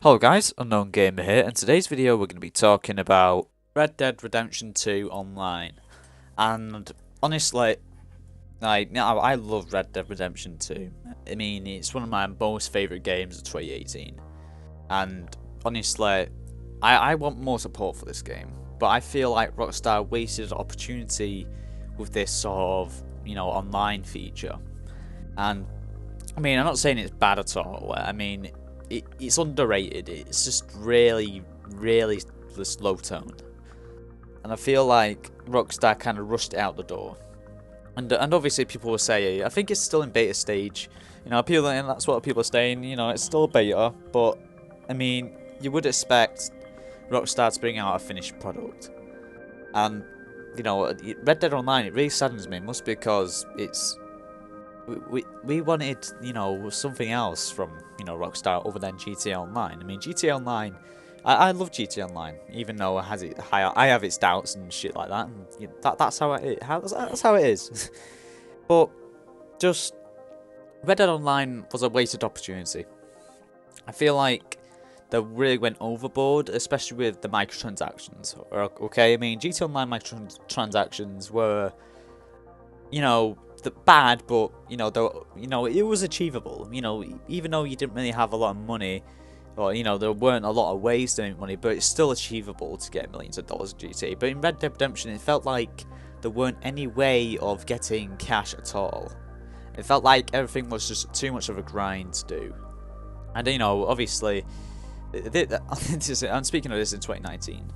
Hello guys, Unknown Gamer here, and today's video we're going to be talking about Red Dead Redemption 2 Online. And honestly, I love Red Dead Redemption 2. I mean, it's one of my most favourite games of 2018. And honestly, I want more support for this game. But I feel like Rockstar wasted an opportunity with this sort of, online feature. And, I mean, I'm not saying it's bad at all. I mean, it's underrated. It's just really low tone, and I feel like Rockstar kind of rushed it out the door. And obviously people will say, I think it's still in beta stage. People, and that's what people are saying. It's still beta, but I mean, you would expect Rockstar to bring out a finished product. And Red Dead Online, it really saddens me. It must be because it's. We wanted, something else from, Rockstar other than GTA Online. I mean, GTA Online, I love GTA Online, even though I have its doubts and shit like that. And that's how that's how it is. But just Red Dead Online was a wasted opportunity. I feel like they really went overboard, especially with the microtransactions. Okay, I mean, GTA Online microtransactions were, bad, but it was achievable. Even though you didn't really have a lot of money, or there weren't a lot of ways to make money, but it's still achievable to get millions of dollars in GTA. But in Red Dead Redemption, it felt like there weren't any way of getting cash at all. It felt like everything was just too much of a grind to do. And obviously, I'm speaking of this in 2019,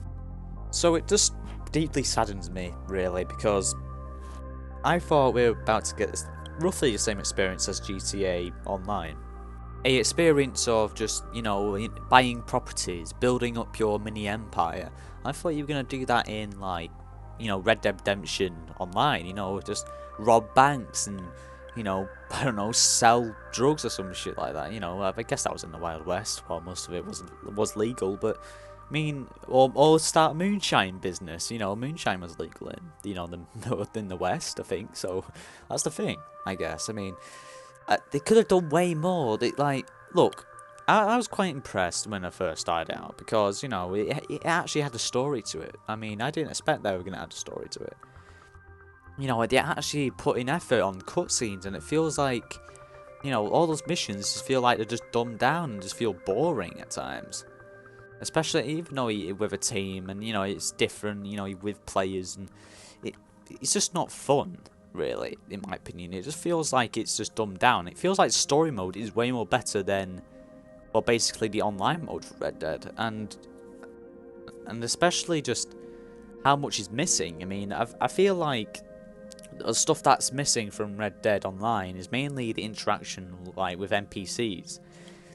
so it just deeply saddens me, really, because I thought we were about to get roughly the same experience as GTA Online. A experience of just, buying properties, building up your mini empire. I thought you were going to do that in, Red Dead Redemption Online, just rob banks and, I don't know, sell drugs or some shit like that, I guess that was in the Wild West, while most of it was legal, but I mean, or start a moonshine business. Moonshine was legal in the West, I think. So that's the thing, I guess. I mean, they could have done way more. Look, I was quite impressed when I first started out because it actually had a story to it. I mean, I didn't expect they were gonna add a story to it. They actually put in effort on cutscenes, and it feels like, all those missions just feel like they're just dumbed down and just feel boring at times. Especially even though you're with a team and it's different, you're with players, and it's just not fun, really, in my opinion. It just feels like it's just dumbed down. It feels like story mode is way more better than, well, basically the online mode for Red Dead, and especially just how much is missing. I mean, I feel like the stuff that's missing from Red Dead Online is mainly the interaction with NPCs.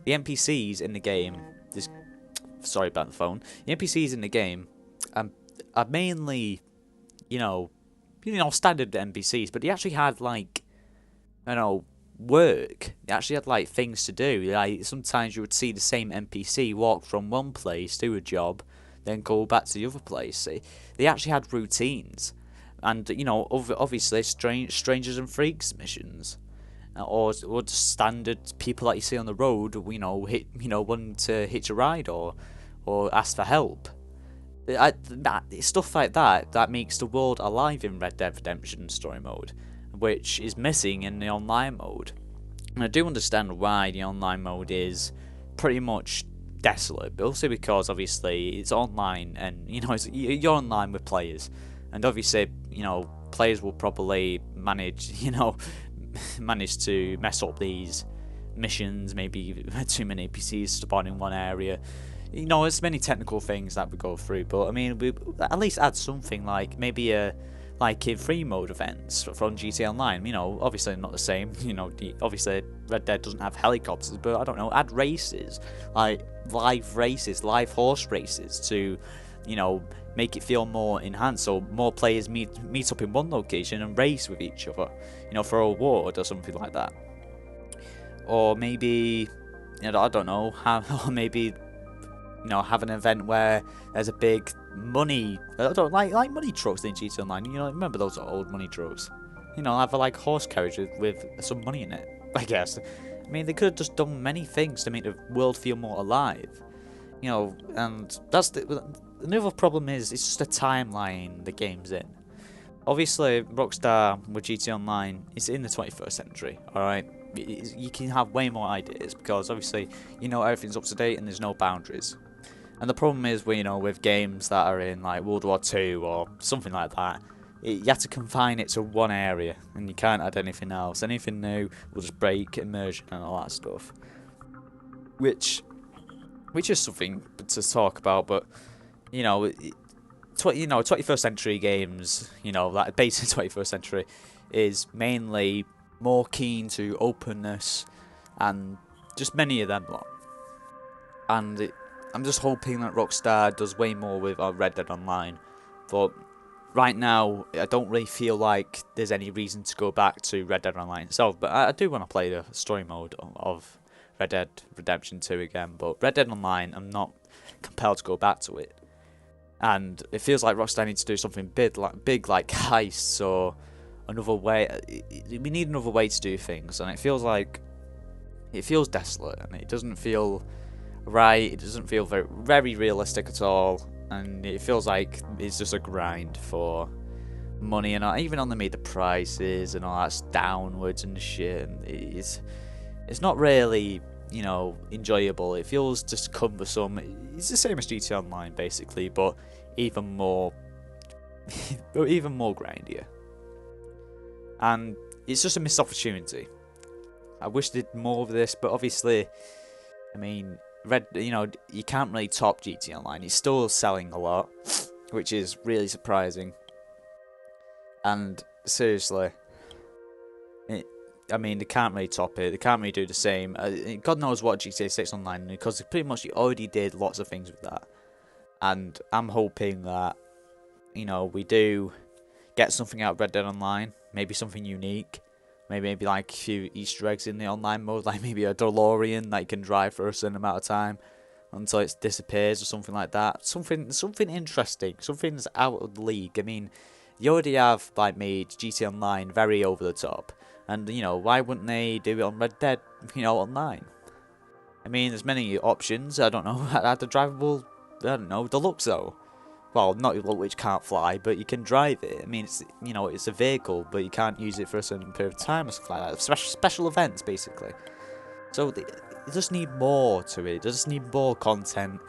The NPCs in the game, sorry about the phone. The NPCs in the game are mainly, standard NPCs, but they actually had work. They actually had things to do. Like sometimes you would see the same NPC walk from one place, do a job, then go back to the other place. They actually had routines, and obviously strangers and freaks missions. Or just standard people that you see on the road, wanting to hitch a ride or ask for help. Stuff like that makes the world alive in Red Dead Redemption story mode, which is missing in the online mode. And I do understand why the online mode is pretty much desolate, but also because obviously it's online, and you're online with players, and obviously players will probably manage to mess up these missions, maybe too many NPCs spawn in one area. There's many technical things that we go through, but I mean, we at least add something maybe in free mode events from GTA Online. Obviously not the same. Obviously Red Dead doesn't have helicopters, but I don't know, add races, like live horse races to, make it feel more enhanced, so more players meet up in one location and race with each other, for a award or something like that. Or maybe, I don't know, or maybe, have an event where there's a big money, I don't like money trucks in GTA Online. Remember those old money trucks? Have a horse carriage with some money in it, I guess. I mean, they could have just done many things to make the world feel more alive. You know, and that's another problem is it's just a timeline the game's in. Obviously, Rockstar with GTA Online is in the 21st century, alright? You can have way more ideas because obviously, you know, everything's up to date and there's no boundaries. And the problem is, you know, with games that are in like World War II or something like that, you have to confine it to one area and you can't add anything else. Anything new will just break immersion and all that stuff. Which is something to talk about, but you know, 21st century games, you know, that basic 21st century is mainly more keen to openness and just many of them lot. And I'm just hoping that Rockstar does way more with Red Dead Online, but right now I don't really feel like there's any reason to go back to Red Dead Online itself, but I do want to play the story mode of Red Dead Redemption 2 again, but Red Dead Online, I'm not compelled to go back to it. And it feels like Rockstar needs to do something big like heists or another way. We need another way to do things, and it feels desolate, and it doesn't feel right. It doesn't feel very realistic at all, and it feels like it's just a grind for money. And even on the prices and all that's downwards and shit, and it's not really, you know, enjoyable. It feels just cumbersome. It's the same as GTA Online basically, but even more grindier. And it's just a missed opportunity. I wish they did more of this, but obviously, I mean, you know, you can't really top GTA Online. It's still selling a lot, which is really surprising. And seriously, I mean, they can't really top it. They can't really do the same. God knows what GTA 6 Online, because pretty much you already did lots of things with that. And I'm hoping that, you know, we do get something out of Red Dead Online. Maybe something unique. Maybe like a few Easter eggs in the online mode. Like maybe a DeLorean that you can drive for a certain amount of time until it disappears or something like that. Something interesting. Something's out of the league. I mean, you already have like made GTA Online very over the top. And, you know, why wouldn't they do it on Red Dead, you know, Online? I mean, there's many options. I don't know. Add the drivable, I don't know, deluxe though. Well, not which can't fly, but you can drive it. I mean, it's, you know, it's a vehicle, but you can't use it for a certain period of time or something like that. Special events, basically. So they just need more to it. They just need more content.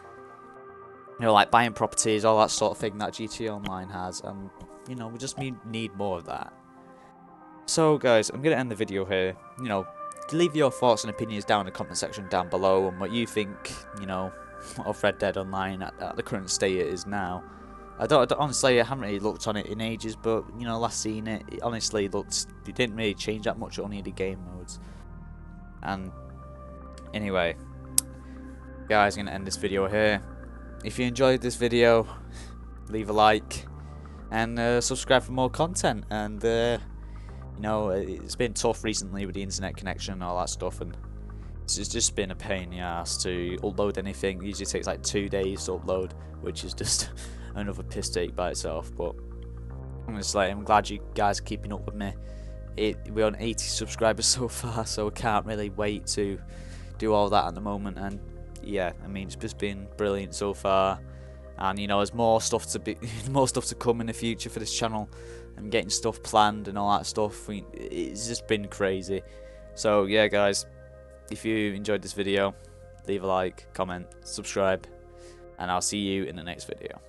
You know, like buying properties, all that sort of thing that GTA Online has. And, you know, we just need more of that. So guys, I'm going to end the video here. You know, leave your thoughts and opinions down in the comment section down below on what you think, you know, of Red Dead Online at the current state it is now. Honestly, I haven't really looked on it in ages, but, you know, last seen it honestly it didn't really change that much, only the game modes. And anyway, guys, I'm going to end this video here. If you enjoyed this video, leave a like and subscribe for more content. And you know, it's been tough recently with the internet connection and all that stuff, and it's just been a pain in the ass to upload anything. It usually takes like 2 days to upload, which is just another piss take by itself. But honestly, I'm glad you guys are keeping up with me. We're on 80 subscribers so far, so I can't really wait to do all that at the moment. And yeah, I mean, it's just been brilliant so far. And, you know, there's more stuff to come in the future for this channel. I'm getting stuff planned and all that stuff. It's just been crazy. So yeah, guys, if you enjoyed this video, leave a like, comment, subscribe, and I'll see you in the next video.